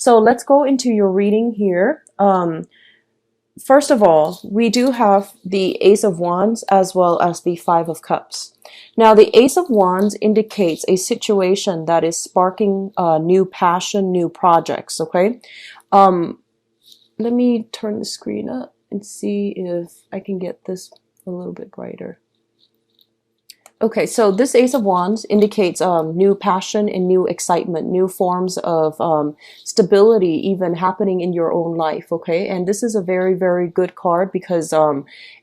So let's go into your reading here. First of all, we do have the Ace of Wands as well as the Five of Cups. Now, the Ace of Wands indicates a situation that is sparking new passion, new projects, okay? Um, Let me turn the screen up and see if I can get this a little bit brighter. Okay, so this Ace of Wands indicates new passion and new excitement, new forms of stability even happening in your own life, okay? And this is a very, very good card because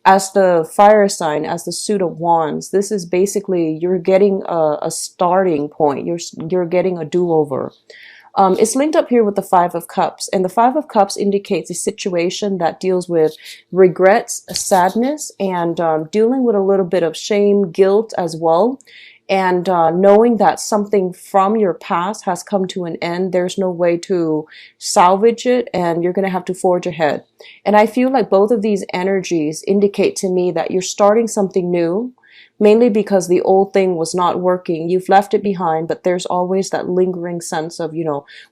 as the fire sign, as the suit of wands, this is basically you're getting a starting point. You're getting a do-over. It's linked up here with the Five of Cups, and the Five of Cups indicates a situation that deals with regrets, sadness, and dealing with a little bit of shame, guilt as well, and knowing that something from your past has come to an end. There's no way to salvage it, and you're going to have to forge ahead. And I feel like both of these energies indicate to me that you're starting something new, mainly because the old thing was not working. You've left it behind, but there's always that lingering sense of,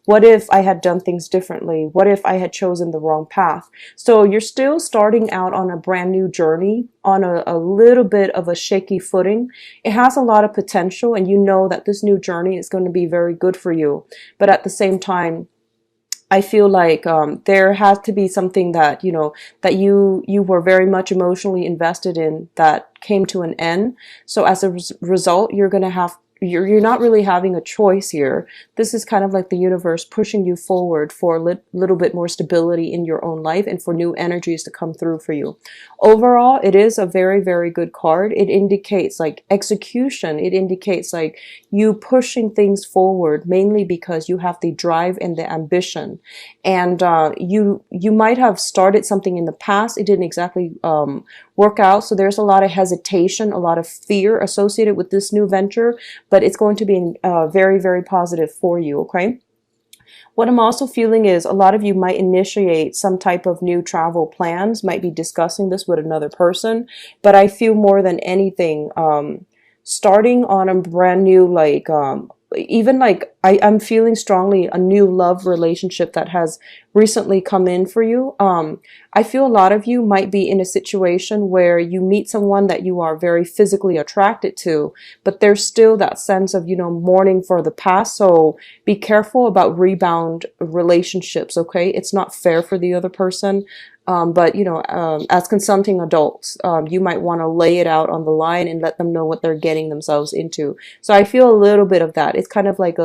what if I had done things differently? What if I had chosen the wrong path? So you're still starting out on a brand new journey, on a little bit of a shaky footing. It has a lot of potential, and you know that this new journey is going to be very good for you. But at the same time, I feel like there has to be something that that you were very much emotionally invested in that came to an end. So as a result, you're not really having a choice here. This is kind of like the universe pushing you forward for a little bit more stability in your own life and for new energies to come through for you. Overall, it is a very, very good card. It indicates like execution. It indicates like you pushing things forward, mainly because you have the drive and the ambition. And you might have started something in the past. It didn't exactly work out. So there's a lot of hesitation, a lot of fear associated with this new venture, but it's going to be very, very positive for you, okay? What I'm also feeling is a lot of you might initiate some type of new travel plans, might be discussing this with another person, but I feel more than anything, starting on a brand new, even like I'm feeling strongly a new love relationship that has recently come in for you. I feel a lot of you might be in a situation where you meet someone that you are very physically attracted to, but there's still that sense of, mourning for the past. So be careful about rebound relationships, okay? It's not fair for the other person. But as consenting adults, you might want to lay it out on the line and let them know what they're getting themselves into. So I feel a little bit of that. It's kind of like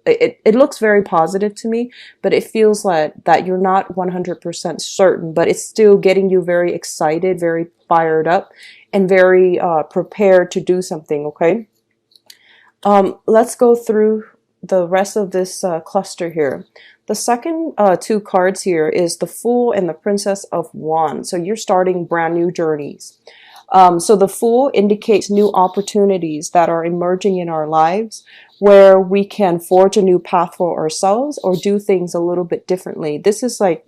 it looks very positive to me, but it feels like that you're not 100% certain, but it's still getting you very excited, very fired up, and very prepared to do something, okay? Let's go through the rest of this cluster here. The second two cards here is the Fool and the Princess of Wands. So you're starting brand new journeys. So the Fool indicates new opportunities that are emerging in our lives where we can forge a new path for ourselves or do things a little bit differently. This is like,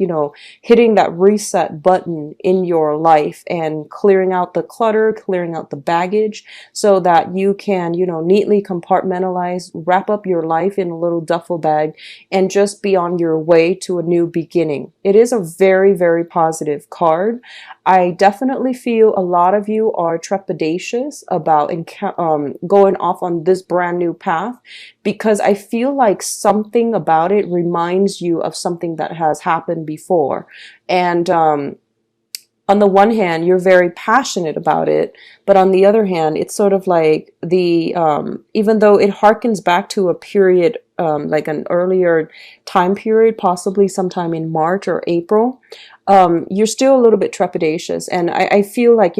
hitting that reset button in your life and clearing out the clutter, clearing out the baggage so that you can, neatly compartmentalize, wrap up your life in a little duffel bag and just be on your way to a new beginning. It is a very, very positive card. I definitely feel a lot of you are trepidatious about going off on this brand new path because I feel like something about it reminds you of something that has happened before. And on the one hand, you're very passionate about it, but on the other hand, it's sort of like even though it harkens back to a period, like an earlier time period, possibly sometime in March or April, you're still a little bit trepidatious. And I feel like,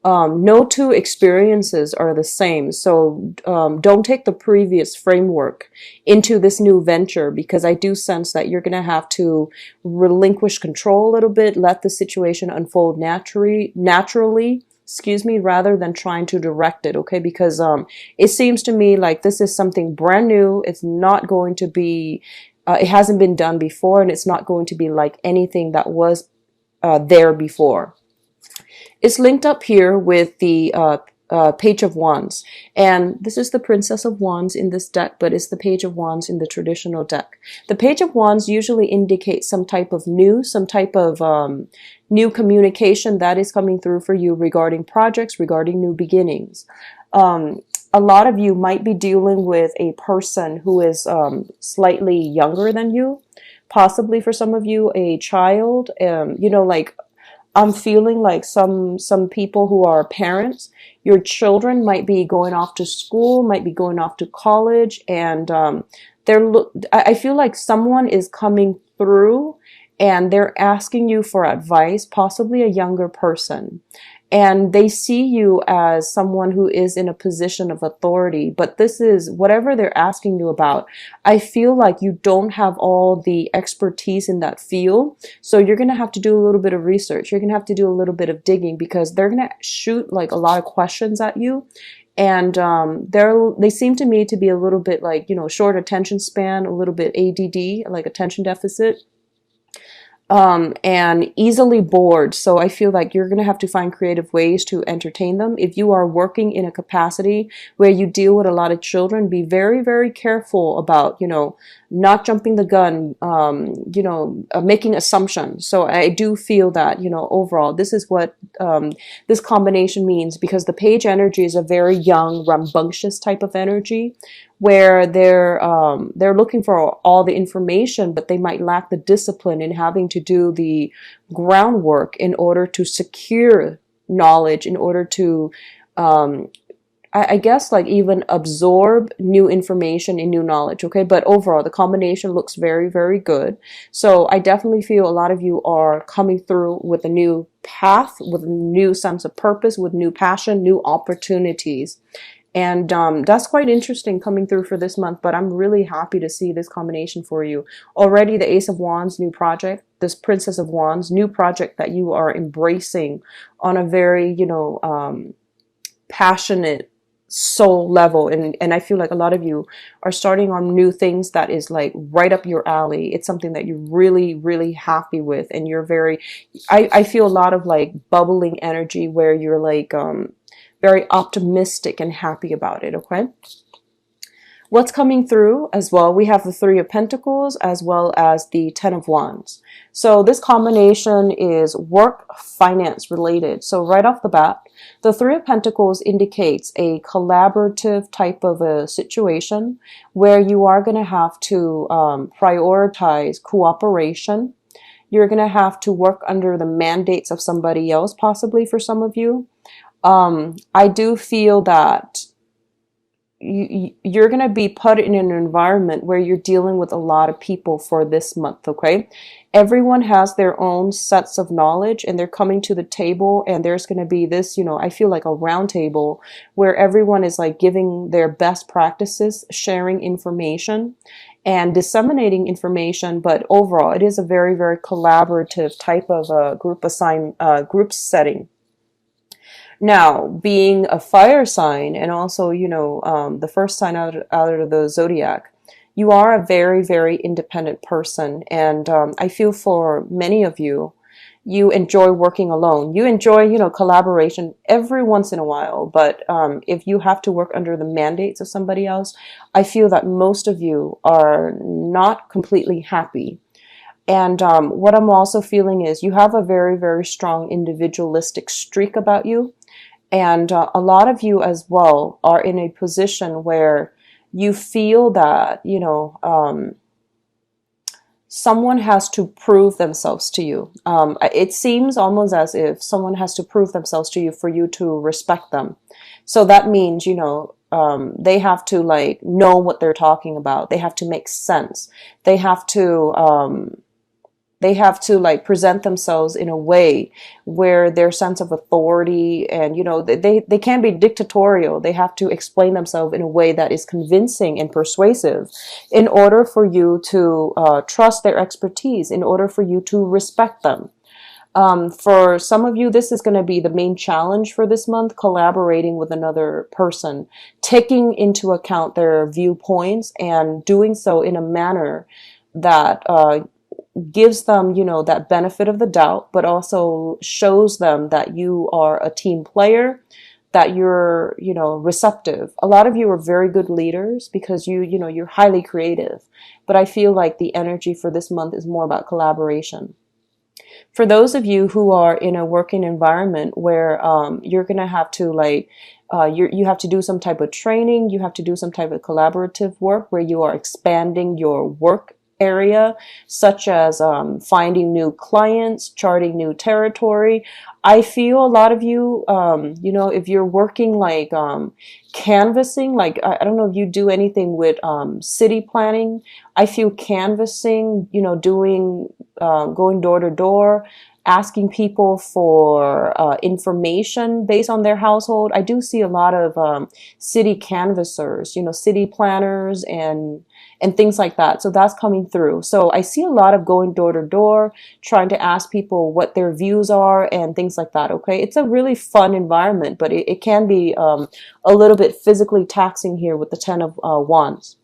no two experiences are the same. So don't take the previous framework into this new venture, because I do sense that you're going to have to relinquish control a little bit, let the situation unfold naturally, rather than trying to direct it, okay? Because it seems to me like this is something brand new. It's not going to be, it hasn't been done before, and it's not going to be like anything that was there before. It's linked up here with the Page of Wands. And this is the Princess of Wands in this deck, but it's the Page of Wands in the traditional deck. The Page of Wands usually indicates some type of news, some type of new communication that is coming through for you regarding projects, regarding new beginnings. A lot of you might be dealing with a person who is slightly younger than you, possibly for some of you, a child. Like I'm feeling like some people who are parents, your children might be going off to school, might be going off to college, and I feel like someone is coming through and they're asking you for advice, possibly a younger person. And they see you as someone who is in a position of authority, but this is whatever they're asking you about. I feel like you don't have all the expertise in that field. So you're going to have to do a little bit of research. You're going to have to do a little bit of digging because they're going to shoot like a lot of questions at you. And they seem to me to be a little bit like, short attention span, a little bit ADD, like attention deficit. And easily bored. So I feel like you're going to have to find creative ways to entertain them. If you are working in a capacity where you deal with a lot of children, be very, very careful about, not jumping the gun, making assumptions. So I do feel that, overall, this is what this combination means, because the page energy is a very young, rambunctious type of energy where they're looking for all the information, but they might lack the discipline in having to do the groundwork in order to secure knowledge, in order to I guess like even absorb new information and new knowledge, okay? But overall, the combination looks very, very good. So I definitely feel a lot of you are coming through with a new path, with a new sense of purpose, with new passion, new opportunities. And that's quite interesting coming through for this month, but I'm really happy to see this combination for you. Already the Ace of Wands, new project, this Princess of Wands, new project that you are embracing on a very, passionate soul level. And I feel like a lot of you are starting on new things that is like right up your alley. It's something that you're really, really happy with. And you're I feel a lot of like bubbling energy where you're like, very optimistic and happy about it, okay? What's coming through as well, we have the Three of Pentacles as well as the Ten of Wands. So this combination is work, finance related. So right off the bat, the Three of Pentacles indicates a collaborative type of a situation where you are going to have to prioritize cooperation. You're going to have to work under the mandates of somebody else, possibly for some of you. I do feel that you're going to be put in an environment where you're dealing with a lot of people for this month, okay? Everyone has their own sets of knowledge and they're coming to the table, and there's going to be this, I feel like a round table where everyone is like giving their best practices, sharing information and disseminating information. But overall, it is a very, very collaborative type of a group setting. Now, being a fire sign and also, the first sign out of the zodiac, you are a very, very independent person. And I feel for many of you, you enjoy working alone. You enjoy, collaboration every once in a while. But if you have to work under the mandates of somebody else, I feel that most of you are not completely happy. And what I'm also feeling is you have a very, very strong individualistic streak about you. And a lot of you as well are in a position where you feel that, someone has to prove themselves to you. It seems almost as if someone has to prove themselves to you for you to respect them. So that means, they have to like know what they're talking about. They have to make sense. They have to like present themselves in a way where their sense of authority and, they can be dictatorial. They have to explain themselves in a way that is convincing and persuasive in order for you to trust their expertise, in order for you to respect them. For some of you, this is going to be the main challenge for this month, collaborating with another person, taking into account their viewpoints and doing so in a manner that gives them, that benefit of the doubt, but also shows them that you are a team player, that you're, receptive. A lot of you are very good leaders because you're highly creative. But I feel like the energy for this month is more about collaboration. For those of you who are in a working environment where you're going to have to you have to do some type of training, you have to do some type of collaborative work where you are expanding your work area, such as finding new clients, charting new territory. I feel a lot of you, if you're working like canvassing, like I don't know if you do anything with city planning. I feel canvassing, doing going door to door, asking people for information based on their household. I do see a lot of city canvassers, city planners and things like that. So that's coming through. So I see a lot of going door to door, trying to ask people what their views are and things like that. Okay. It's a really fun environment, but it can be a little bit physically taxing here with the 10 of Wands.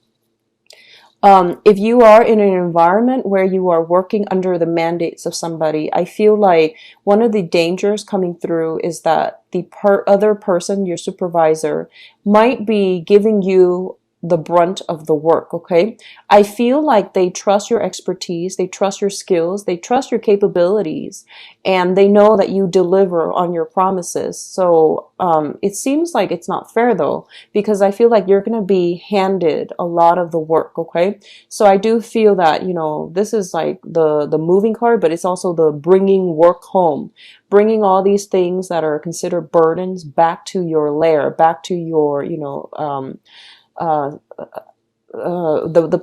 If you are in an environment where you are working under the mandates of somebody, I feel like one of the dangers coming through is that the other person, your supervisor, might be giving you the brunt of the work, okay? I feel like they trust your expertise, they trust your skills, they trust your capabilities, and they know that you deliver on your promises. So it seems like it's not fair though, because I feel like you're going to be handed a lot of the work, okay? So I do feel that, this is like the moving card, but it's also the bringing work home, bringing all these things that are considered burdens back to your lair, back to your, uh, the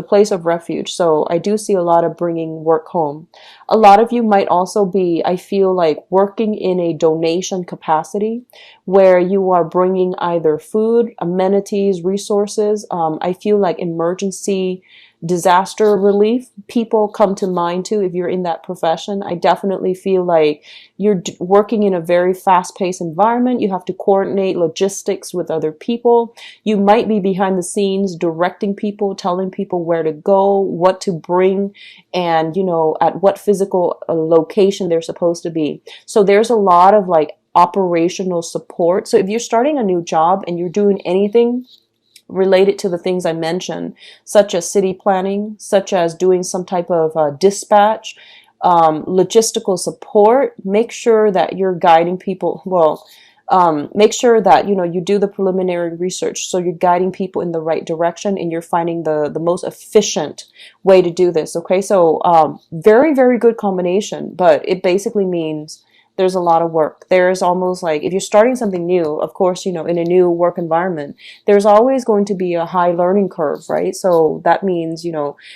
place of refuge. So I do see a lot of bringing work home. A lot of you might also be, I feel like, working in a donation capacity where you are bringing either food, amenities, resources. I feel like emergency disaster relief people come to mind too if you're in that profession. I definitely feel like you're working in a very fast-paced environment. You have to coordinate logistics with other people. You might be behind the scenes directing people, telling people where to go, what to bring, and at what physical location they're supposed to be. So there's a lot of like operational support. So if you're starting a new job and you're doing anything related to the things I mentioned, such as city planning, such as doing some type of dispatch, logistical support, make sure that you're guiding people. Well, make sure that, you do the preliminary research. So you're guiding people in the right direction and you're finding the most efficient way to do this. Okay. So, very, very good combination, but it basically means there's a lot of work. There's almost like if you're starting something new, of course, in a new work environment, there's always going to be a high learning curve, right? So that means,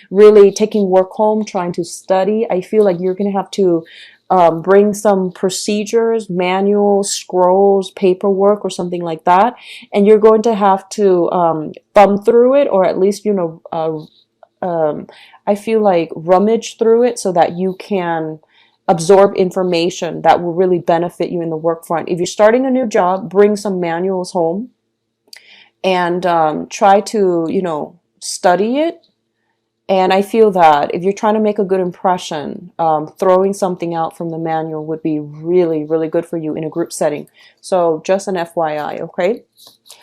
really taking work home, trying to study. I feel like you're going to have to bring some procedures, manuals, scrolls, paperwork, or something like that. And you're going to have to thumb through it, or at least, I feel like rummage through it so that you can absorb information that will really benefit you in the work front. If you're starting a new job, bring some manuals home and try to, study it. And I feel that if you're trying to make a good impression, throwing something out from the manual would be really, really good for you in a group setting. So just an FYI, okay?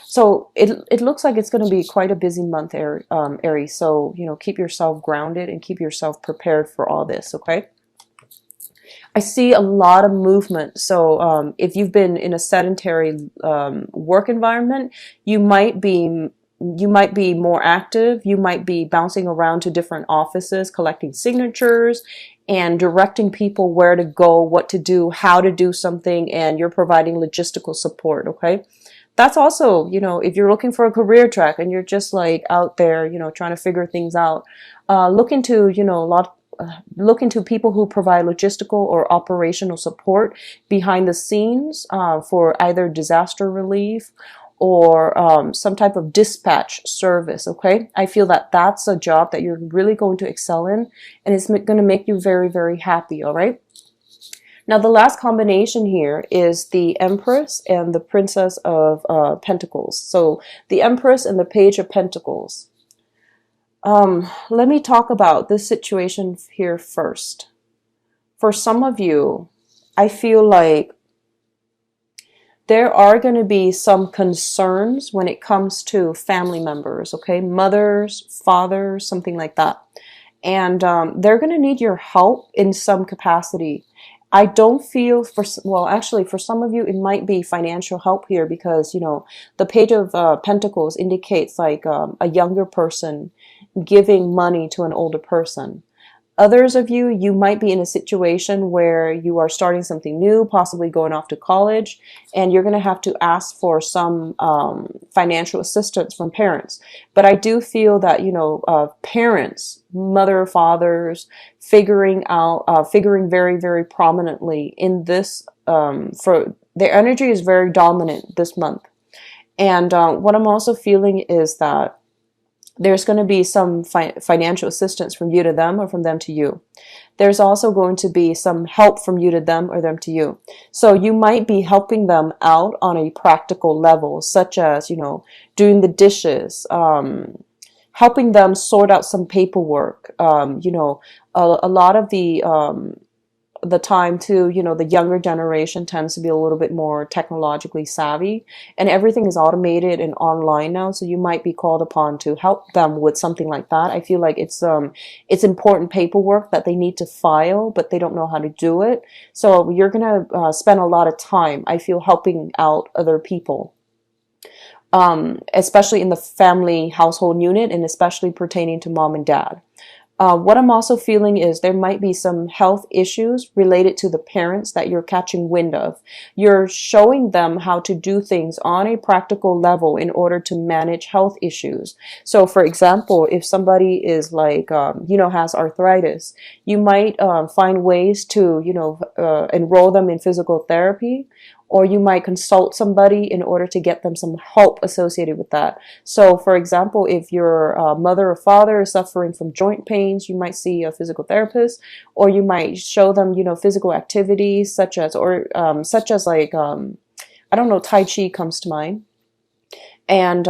So it looks like it's going to be quite a busy month, Aries. So, keep yourself grounded and keep yourself prepared for all this, okay? I see a lot of movement. So if you've been in a sedentary work environment, you might be more active. You might be bouncing around to different offices, collecting signatures and directing people where to go, what to do, how to do something, and you're providing logistical support, okay? That's also, if you're looking for a career track and you're just like out there, trying to figure things out, look into, look into people who provide logistical or operational support behind the scenes for either disaster relief or some type of dispatch service, okay? I feel that that's a job that you're really going to excel in, and it's going to make you very, very happy, all right? Now, the last combination here is the Empress and the Princess of Pentacles. So the Empress and the Page of Pentacles. Let me talk about this situation here first. For some of you, I feel like there are going to be some concerns when it comes to family members, okay? Mothers, fathers, something like that. And they're going to need your help in some capacity. I don't feel well, actually, for some of you, it might be financial help here because, the Page of Pentacles indicates like a younger person giving money to an older person. Others of you, you might be in a situation where you are starting something new, possibly going off to college, and you're going to have to ask for some financial assistance from parents. But I do feel that, parents, mother, fathers, figuring very, very prominently in this, for their energy is very dominant this month. And what I'm also feeling is that there's going to be some financial assistance from you to them or from them to you. There's also going to be some help from you to them or them to you. So you might be helping them out on a practical level, such as, doing the dishes, helping them sort out some paperwork. A lot of the time too, the younger generation tends to be a little bit more technologically savvy, and everything is automated and online now, so you might be called upon to help them with something like that. I feel like it's important paperwork that they need to file, but they don't know how to do it. So you're going to spend a lot of time, I feel, helping out other people. Especially in the family household unit, and especially pertaining to mom and dad. What I'm also feeling is there might be some health issues related to the parents that you're catching wind of. You're showing them how to do things on a practical level in order to manage health issues. So, for example, if somebody is like, has arthritis, you might find ways to, enroll them in physical therapy, or you might consult somebody in order to get them some help associated with that. So, for example, if your mother or father is suffering from joint pains, you might see a physical therapist, or you might show them, physical activities such as like, I don't know, Tai Chi comes to mind. And,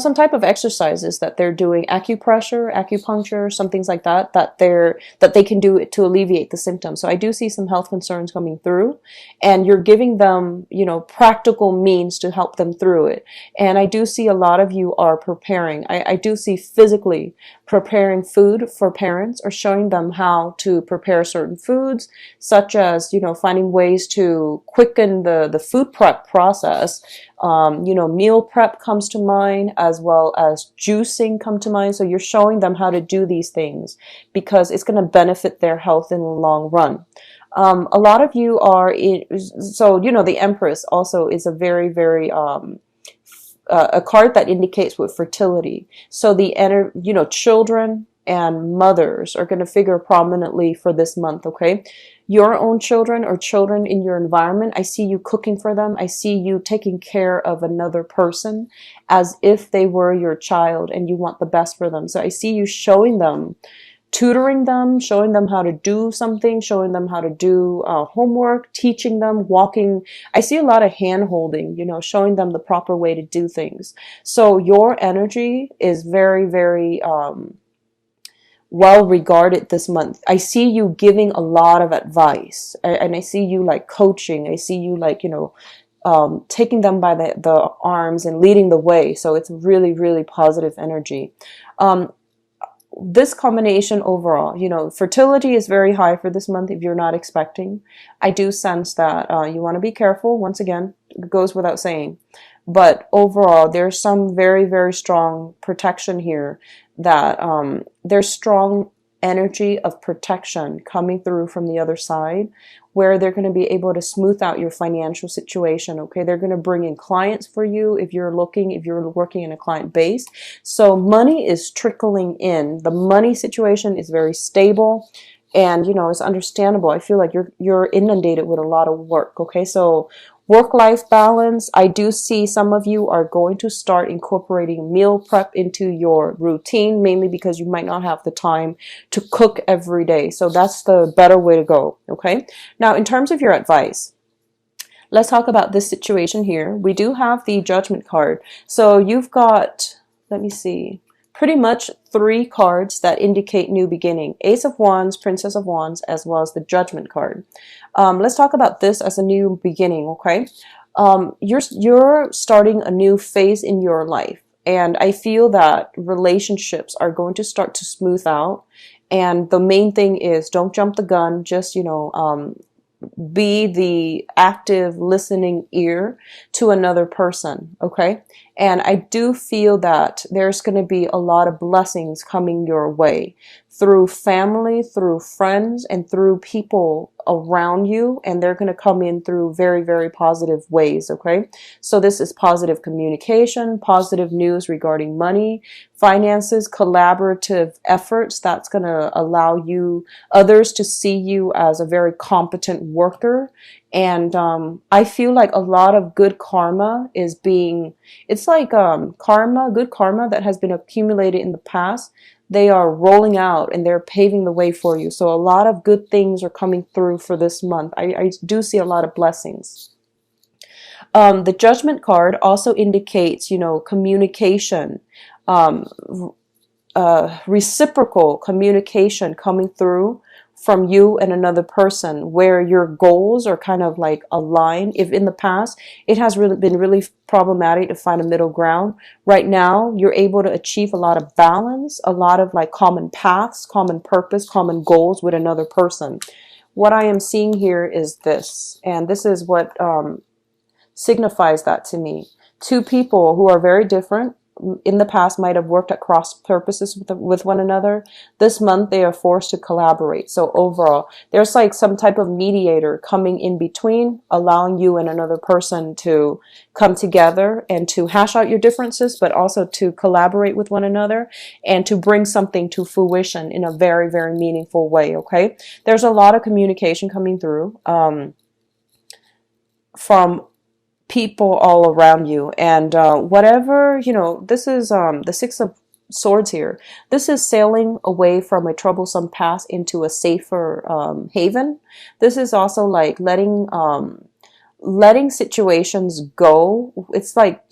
some type of exercises that they're doing, acupressure, acupuncture, some things like that, that they can do to alleviate the symptoms. So I do see some health concerns coming through, and you're giving them, practical means to help them through it. And I do see a lot of you are preparing. I do see physically preparing food for parents, or showing them how to prepare certain foods, such as, finding ways to quicken the food prep process. Meal prep comes to mind, as well as juicing come to mind. So you're showing them how to do these things because it's going to benefit their health in the long run. A lot of you are the Empress also is a very, very, a card that indicates with fertility. So children and mothers are going to figure prominently for this month, okay? Your own children or children in your environment, I see you cooking for them. I see you taking care of another person as if they were your child and you want the best for them. So I see you showing them, tutoring them, showing them how to do something, showing them how to do homework, teaching them, walking. I see a lot of hand holding, showing them the proper way to do things. So your energy is very, very, well regarded this month. I see you giving a lot of advice, and I see you like coaching. I see you like, taking them by the arms and leading the way. So it's really, really positive energy. This combination overall, fertility is very high for this month if you're not expecting. I do sense that you want to be careful. Once again, it goes without saying. But overall, there's some very, very strong protection here, that there's strong energy of protection coming through from the other side, where they're going to be able to smooth out your financial situation, okay? They're going to bring in clients for you if you're working in a client base. So money is trickling in. The money situation is very stable. And, it's understandable. I feel like you're inundated with a lot of work, okay? So work-life balance, I do see some of you are going to start incorporating meal prep into your routine, mainly because you might not have the time to cook every day. So that's the better way to go, okay? Now, in terms of your advice, let's talk about this situation here. We do have the Judgment card. So you've got, let me see, pretty much 3 cards that indicate new beginning. Ace of Wands, Princess of Wands, as well as the Judgment card. Let's talk about this as a new beginning, okay? You're starting a new phase in your life, and I feel that relationships are going to start to smooth out. And the main thing is, don't jump the gun. Just, be the active listening ear to another person, okay? And I do feel that there's going to be a lot of blessings coming your way through family, through friends, and through people around you, and they're going to come in through very, very positive ways, okay? So this is positive communication, positive news regarding money, finances, collaborative efforts that's going to allow you others to see you as a very competent worker. And I feel like a lot of good karma is being, it's like karma, good karma that has been accumulated in the past. They are rolling out and they're paving the way for you. So a lot of good things are coming through for this month. I do see a lot of blessings. The Judgment card also indicates, communication, um, reciprocal communication coming through from you and another person, where your goals are kind of like aligned. If in the past it has really been really problematic to find a middle ground, right now you're able to achieve a lot of balance, a lot of like common paths, common purpose, common goals with another person. What I am seeing here is this, and this is what signifies that to me. Two people who are very different in the past might have worked at cross purposes with one another. This month they are forced to collaborate. So overall, there's like some type of mediator coming in between, allowing you and another person to come together and to hash out your differences, but also to collaborate with one another and to bring something to fruition in a very, very meaningful way. Okay, there's a lot of communication coming through from people all around you, and whatever, this is the Six of Swords here. This is sailing away from a troublesome past into a safer haven. This is also like letting situations go. It's like,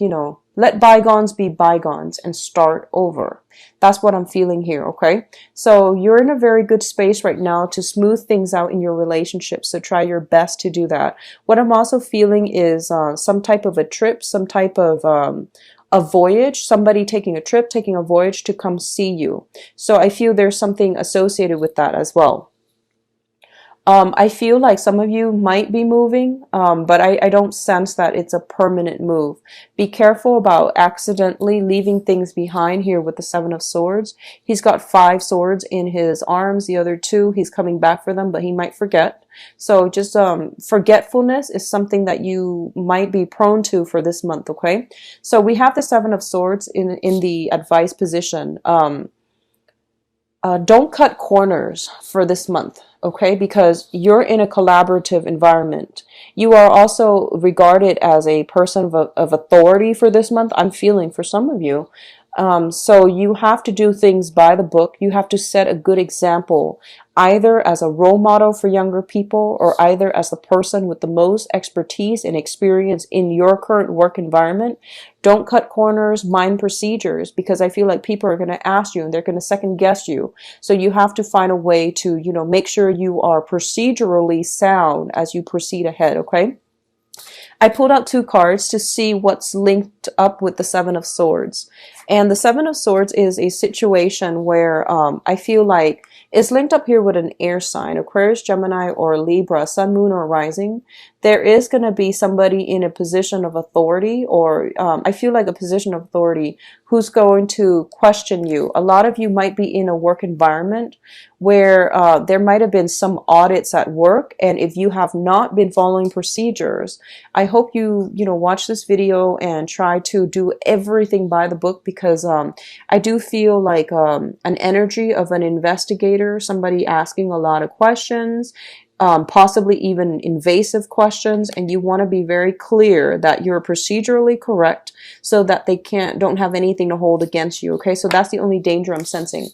let bygones be bygones and start over. That's what I'm feeling here, okay? So you're in a very good space right now to smooth things out in your relationship. So try your best to do that. What I'm also feeling is some type of a trip, some type of a voyage, somebody taking a trip, taking a voyage to come see you. So I feel there's something associated with that as well. I feel like some of you might be moving, but I don't sense that it's a permanent move. Be careful about accidentally leaving things behind here with the Seven of Swords. He's got 5 swords in his arms. The other 2, he's coming back for them, but he might forget. So just forgetfulness is something that you might be prone to for this month, okay? So we have the Seven of Swords in the advice position. Don't cut corners for this month, okay? Because you're in a collaborative environment. You are also regarded as a person of authority for this month. I'm feeling for some of you. So you have to do things by the book. You have to set a good example, either as a role model for younger people or either as the person with the most expertise and experience in your current work environment. Don't cut corners, mind procedures, because I feel like people are going to ask you and they're going to second guess you. So you have to find a way to, make sure you are procedurally sound as you proceed ahead, okay? I pulled out 2 cards to see what's linked up with the Seven of Swords. And the Seven of Swords is a situation where I feel like it's linked up here with an air sign, Aquarius, Gemini, or Libra, Sun, Moon, or Rising. There is going to be somebody in a position of authority, or I feel like a position of authority, who's going to question you. A lot of you might be in a work environment where there might have been some audits at work, and if you have not been following procedures, I hope you watch this video and try to do everything by the book, because I do feel like an energy of an investigator, somebody asking a lot of questions, possibly even invasive questions, and you want to be very clear that you're procedurally correct so that they don't have anything to hold against you, okay? So that's the only danger I'm sensing.